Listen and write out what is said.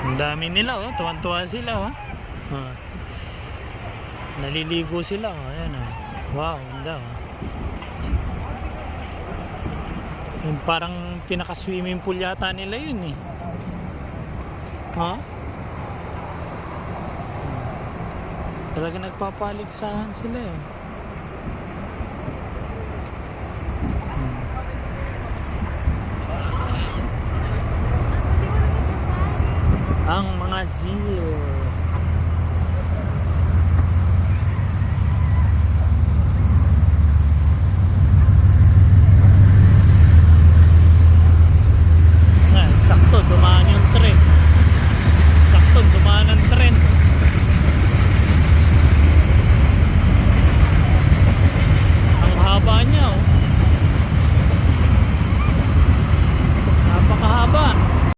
Ang dami nila, oh. Tuwan-tuwa sila, oh. Ah. Naliligo sila, oh. Ayan, oh. Wow, ganda, oh. Yung parang pinaka-swimming pool yata nila yun, eh. Ha? Talaga nagpapaligsahan sila, eh. Ang mga seal.